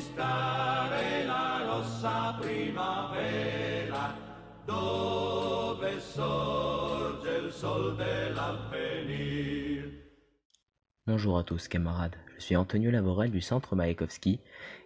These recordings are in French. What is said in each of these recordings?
conquistare la rossa primavera, dove sorge il sol dell'avvenir. Bonjour à tous camarades, je suis Antonio Lavorel du Centre Mayakovsky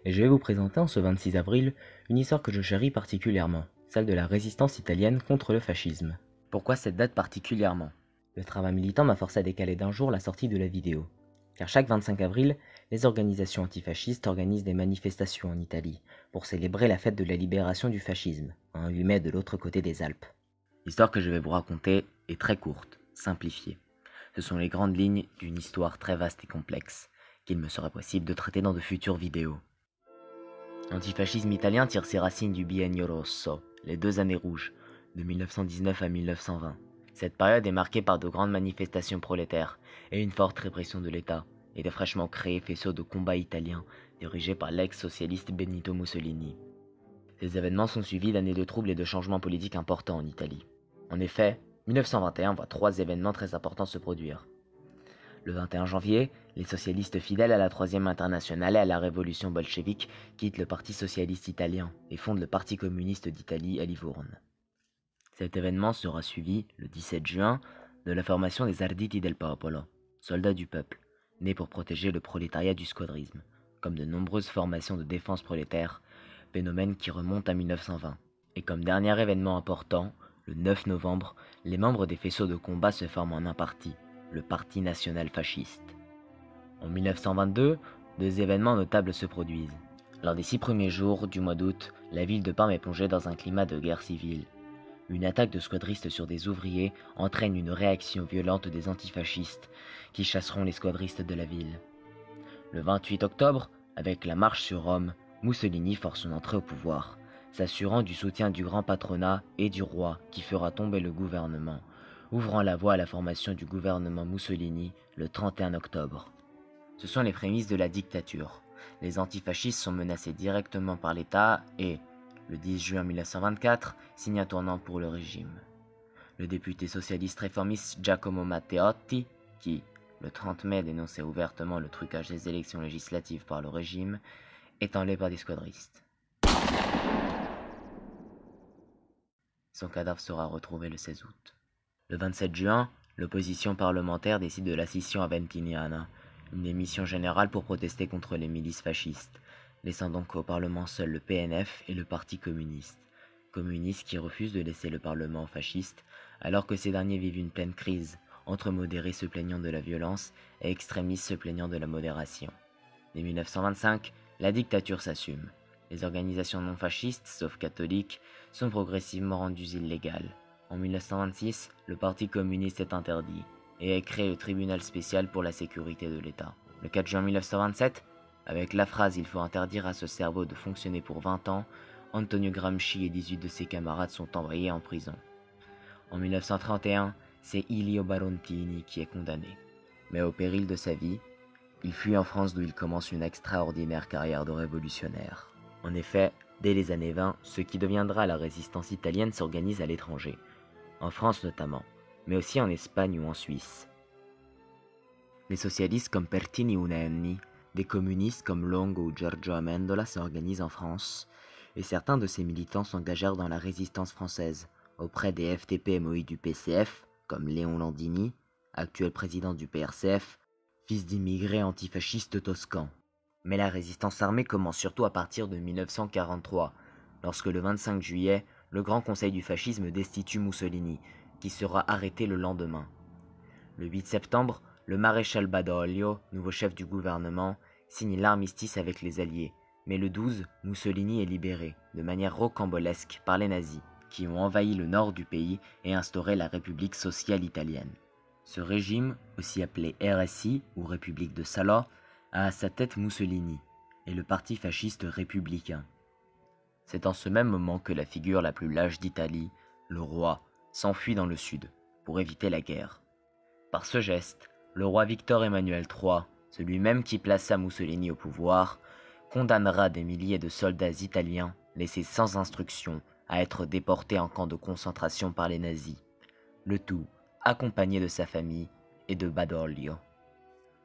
et je vais vous présenter en ce 26 avril une histoire que je chéris particulièrement, celle de la résistance italienne contre le fascisme. Pourquoi cette date particulièrement? Le travail militant m'a forcé à décaler d'un jour la sortie de la vidéo. Car chaque 25 avril, les organisations antifascistes organisent des manifestations en Italie pour célébrer la fête de la libération du fascisme, un 8 mai de l'autre côté des Alpes. L'histoire que je vais vous raconter est très courte, simplifiée. Ce sont les grandes lignes d'une histoire très vaste et complexe, qu'il me serait possible de traiter dans de futures vidéos. L'antifascisme italien tire ses racines du Biennio Rosso, les 2 années rouges, de 1919 à 1920. Cette période est marquée par de grandes manifestations prolétaires et une forte répression de l'État, et de fraîchement créés faisceaux de combats italiens dirigés par l'ex-socialiste Benito Mussolini. Ces événements sont suivis d'années de troubles et de changements politiques importants en Italie. En effet, 1921 voit 3 événements très importants se produire. Le 21 janvier, les socialistes fidèles à la Troisième Internationale et à la révolution bolchevique quittent le Parti socialiste italien et fondent le Parti communiste d'Italie à Livourne. Cet événement sera suivi, le 17 juin, de la formation des Arditi del Popolo, soldats du peuple, nés pour protéger le prolétariat du squadrisme, comme de nombreuses formations de défense prolétaire, phénomène qui remonte à 1920. Et comme dernier événement important, le 9 novembre, les membres des faisceaux de combat se forment en un parti, le Parti national fasciste. En 1922, 2 événements notables se produisent. Lors des 6 premiers jours du mois d'août, la ville de Parme est plongée dans un climat de guerre civile. Une attaque de squadristes sur des ouvriers entraîne une réaction violente des antifascistes qui chasseront les squadristes de la ville. Le 28 octobre, avec la marche sur Rome, Mussolini force son entrée au pouvoir, s'assurant du soutien du grand patronat et du roi qui fera tomber le gouvernement, ouvrant la voie à la formation du gouvernement Mussolini le 31 octobre. Ce sont les prémices de la dictature. Les antifascistes sont menacés directement par l'État et, le 10 juin 1924, signe un tournant pour le régime. Le député socialiste réformiste Giacomo Matteotti, qui, le 30 mai, dénonçait ouvertement le trucage des élections législatives par le régime, est enlevé par des squadristes. Son cadavre sera retrouvé le 16 août. Le 27 juin, l'opposition parlementaire décide de la scission aventiniana, une émission générale pour protester contre les milices fascistes, laissant donc au Parlement seul le PNF et le Parti communiste. Communistes qui refusent de laisser le Parlement aux fascistes, alors que ces derniers vivent une pleine crise, entre modérés se plaignant de la violence et extrémistes se plaignant de la modération. Dès 1925, la dictature s'assume. Les organisations non fascistes, sauf catholiques, sont progressivement rendues illégales. En 1926, le Parti communiste est interdit et est créé le tribunal spécial pour la sécurité de l'État. Le 4 juin 1927, avec la phrase « Il faut interdire à ce cerveau de fonctionner pour 20 ans », Antonio Gramsci et 18 de ses camarades sont envoyés en prison. En 1931, c'est Ilio Barontini qui est condamné. Mais au péril de sa vie, il fuit en France d'où il commence une extraordinaire carrière de révolutionnaire. En effet, dès les années 20, ce qui deviendra la résistance italienne s'organise à l'étranger, en France notamment, mais aussi en Espagne ou en Suisse. Des socialistes comme Pertini Unenni, des communistes comme Longo ou Giorgio Amendola s'organisent en France, et certains de ces militants s'engagèrent dans la résistance française, auprès des FTP-MOI du PCF, comme Léon Landini, actuel président du PRCF, fils d'immigrés antifascistes toscans. Mais la résistance armée commence surtout à partir de 1943, lorsque le 25 juillet, le Grand Conseil du fascisme destitue Mussolini, qui sera arrêté le lendemain. Le 8 septembre, le maréchal Badoglio, nouveau chef du gouvernement, signe l'armistice avec les Alliés, mais le 12, Mussolini est libéré, de manière rocambolesque, par les nazis, qui ont envahi le nord du pays et instauré la République sociale italienne. Ce régime, aussi appelé RSI ou République de Salo, a à sa tête Mussolini et le parti fasciste républicain. C'est en ce même moment que la figure la plus lâche d'Italie, le roi, s'enfuit dans le sud pour éviter la guerre. Par ce geste, le roi Victor Emmanuel III, celui-même qui plaça Mussolini au pouvoir, condamnera des milliers de soldats italiens laissés sans instruction à être déportés en camp de concentration par les nazis, le tout accompagné de sa famille et de Badoglio.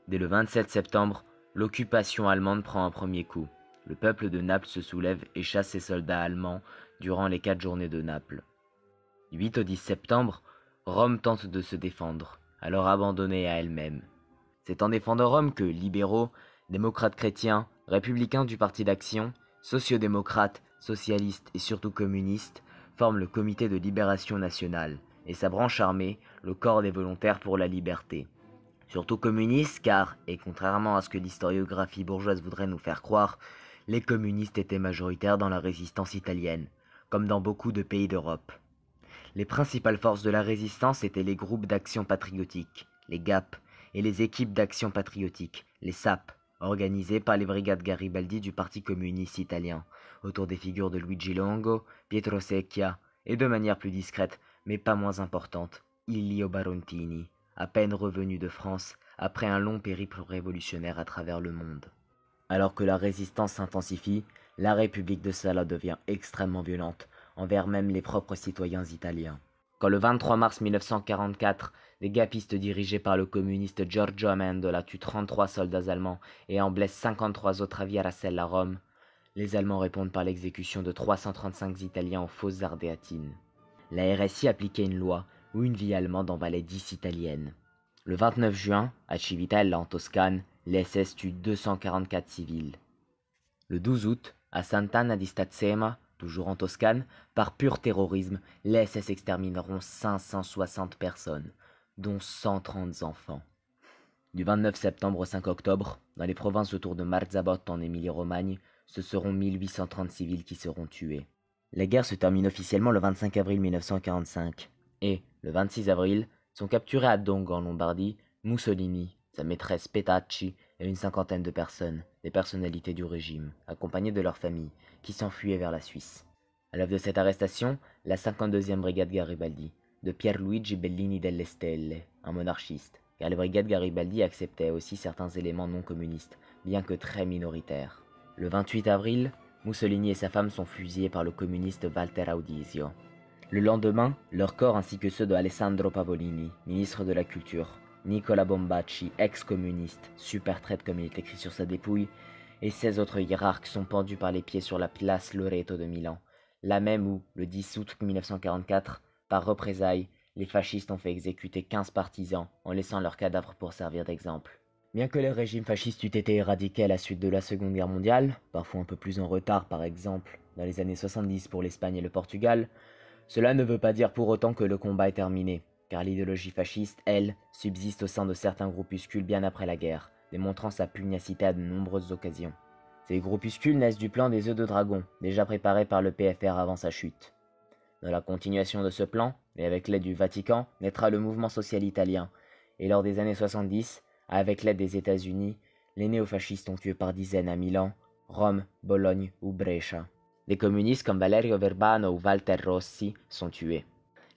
Dès le 27 septembre, l'occupation allemande prend un premier coup, Le peuple de Naples se soulève et chasse ses soldats allemands durant les 4 journées de Naples. Du 8 au 10 septembre, Rome tente de se défendre, alors abandonnée à elle-même. C'est en défendant Rome que libéraux, démocrates chrétiens, républicains du Parti d'Action, sociodémocrates, socialistes et surtout communistes forment le Comité de libération nationale et sa branche armée, le Corps des volontaires pour la liberté. Surtout communistes car, et contrairement à ce que l'historiographie bourgeoise voudrait nous faire croire, les communistes étaient majoritaires dans la résistance italienne, comme dans beaucoup de pays d'Europe. Les principales forces de la résistance étaient les groupes d'action patriotique, les GAP, et les équipes d'action patriotique, les SAP, organisées par les brigades Garibaldi du Parti communiste italien, autour des figures de Luigi Longo, Pietro Secchia, et de manière plus discrète, mais pas moins importante, Ilio Barontini, à peine revenu de France après un long périple révolutionnaire à travers le monde. Alors que la résistance s'intensifie, la République de Sala devient extrêmement violente, envers même les propres citoyens italiens. Quand le 23 mars 1944, des gapistes dirigés par le communiste Giorgio Amendola tuent 33 soldats allemands et en blessent 53 autres à Vieracelle à Rome, les Allemands répondent par l'exécution de 335 Italiens en fausses ardéatines. La RSI appliquait une loi où une vie allemande en valait 10 italiennes. Le 29 juin, à Civitella en Toscane, les SS tuent 244 civils. Le 12 août, à Sant'Anna di Stazzema, toujours en Toscane, par pur terrorisme, les SS extermineront 560 personnes, dont 130 enfants. Du 29 septembre au 5 octobre, dans les provinces autour de Marzabotto en Émilie-Romagne, ce seront 1830 civils qui seront tués. La guerre se termine officiellement le 25 avril 1945, et, le 26 avril, sont capturés à Dongo en Lombardie Mussolini, sa maîtresse Petacci et une cinquantaine de personnes, des personnalités du régime, accompagnées de leurs familles, qui s'enfuyaient vers la Suisse. À l'œuvre de cette arrestation, la 52e brigade Garibaldi, de Pierluigi Bellini delle Stelle, un monarchiste, car les brigades Garibaldi acceptaient aussi certains éléments non communistes, bien que très minoritaires. Le 28 avril, Mussolini et sa femme sont fusillés par le communiste Walter Audisio. Le lendemain, leurs corps ainsi que ceux de Alessandro Pavolini, ministre de la Culture, Nicola Bombacci, ex-communiste, super traître comme il est écrit sur sa dépouille, et 16 autres hiérarques sont pendus par les pieds sur la place Loreto de Milan, là même où, le 10 août 1944, par représailles, les fascistes ont fait exécuter 15 partisans en laissant leurs cadavres pour servir d'exemple. Bien que le régime fasciste eût été éradiqué à la suite de la Seconde Guerre mondiale, parfois un peu plus en retard par exemple, dans les années 70 pour l'Espagne et le Portugal, cela ne veut pas dire pour autant que le combat est terminé, car l'idéologie fasciste, elle, subsiste au sein de certains groupuscules bien après la guerre, démontrant sa pugnacité à de nombreuses occasions. Ces groupuscules naissent du plan des œufs de dragon, déjà préparé par le PFR avant sa chute. Dans la continuation de ce plan, et avec l'aide du Vatican, naîtra le mouvement social italien, et lors des années 70, avec l'aide des États-Unis, les néofascistes ont tué par dizaines à Milan, Rome, Bologne ou Brescia. Des communistes comme Valerio Verbano ou Walter Rossi sont tués.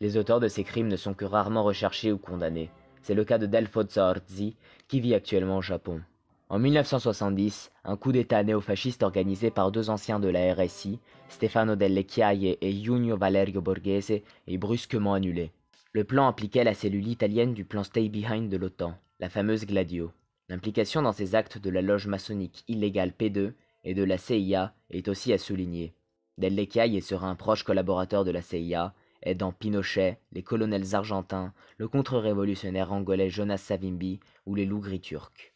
Les auteurs de ces crimes ne sont que rarement recherchés ou condamnés. C'est le cas de Delfo Zorzi, qui vit actuellement au Japon. En 1970, un coup d'État néofasciste organisé par 2 anciens de la RSI, Stefano Delle Chiaie et Junio Valerio Borghese, est brusquement annulé. Le plan impliquait la cellule italienne du plan Stay Behind de l'OTAN, la fameuse Gladio. L'implication dans ces actes de la loge maçonnique illégale P2 et de la CIA est aussi à souligner. Delle Chiaie sera un proche collaborateur de la CIA, aidant Pinochet, les colonels argentins, le contre-révolutionnaire angolais Jonas Savimbi ou les loups gris turcs.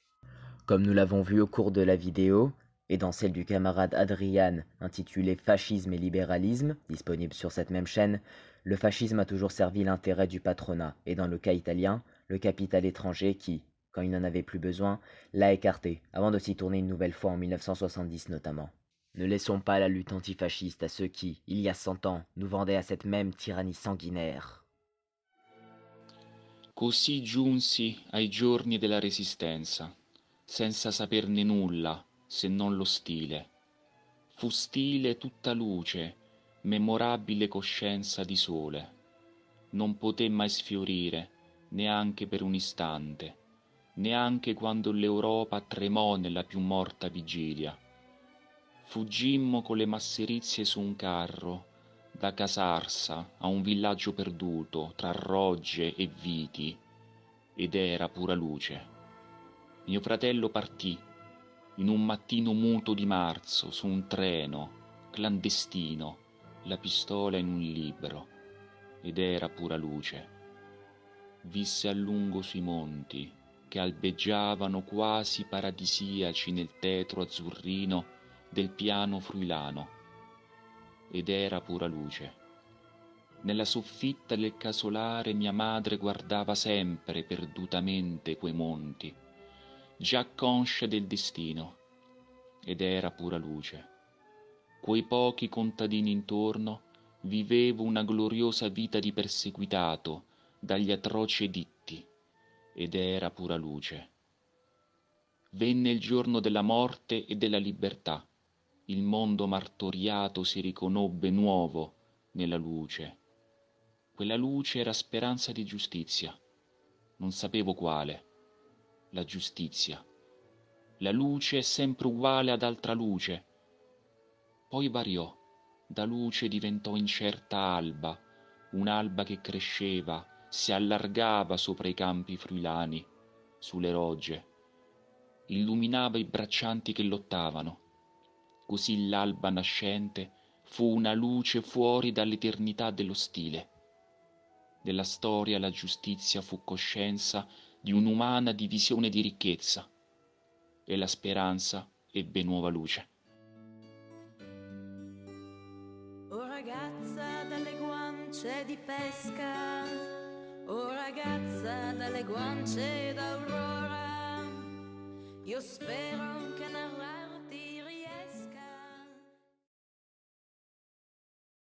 Comme nous l'avons vu au cours de la vidéo, et dans celle du camarade Adrian intitulée Fascisme et libéralisme, disponible sur cette même chaîne, le fascisme a toujours servi l'intérêt du patronat, et dans le cas italien, le capital étranger qui, quand il n'en avait plus besoin, l'a écarté, avant de s'y tourner une nouvelle fois en 1970 notamment. Ne laissons pas la lutte antifasciste à ceux qui, il y a 100 ans, nous vendaient à cette même tyrannie sanguinaire. Così giunsi ai giorni della Resistenza, senza saperne nulla se non lo stile. Fu stile tutta luce, memorabile coscienza di sole. Non poté mai sfiorire, neanche per un istante, neanche quando l'Europa tremò nella più morta vigilia. Fuggimmo con le masserizie su un carro, da Casarsa a un villaggio perduto tra rogge e viti, ed era pura luce. Mio fratello partì, in un mattino muto di marzo, su un treno, clandestino, la pistola in un libro, ed era pura luce. Visse a lungo sui monti, che albeggiavano quasi paradisiaci nel tetro azzurrino del piano friulano, ed era pura luce. Nella soffitta del casolare mia madre guardava sempre perdutamente quei monti, già conscia del destino, ed era pura luce. Quei pochi contadini intorno vivevo una gloriosa vita di perseguitato dagli atroci editti, ed era pura luce. Venne il giorno della morte e della libertà. Il mondo martoriato si riconobbe nuovo nella luce. Quella luce era speranza di giustizia. Non sapevo quale. La giustizia. La luce è sempre uguale ad altra luce. Poi variò. Da luce diventò incerta alba, un'alba che cresceva, si allargava sopra i campi friulani, sulle rogge, illuminava i braccianti che lottavano. Così l'alba nascente fu una luce fuori dall'eternità dello stile. Della storia la giustizia fu coscienza di un'umana divisione di ricchezza, e la speranza ebbe nuova luce. Oh ragazza dalle guance di pesca, oh ragazza dalle guance d'aurora, io spero che la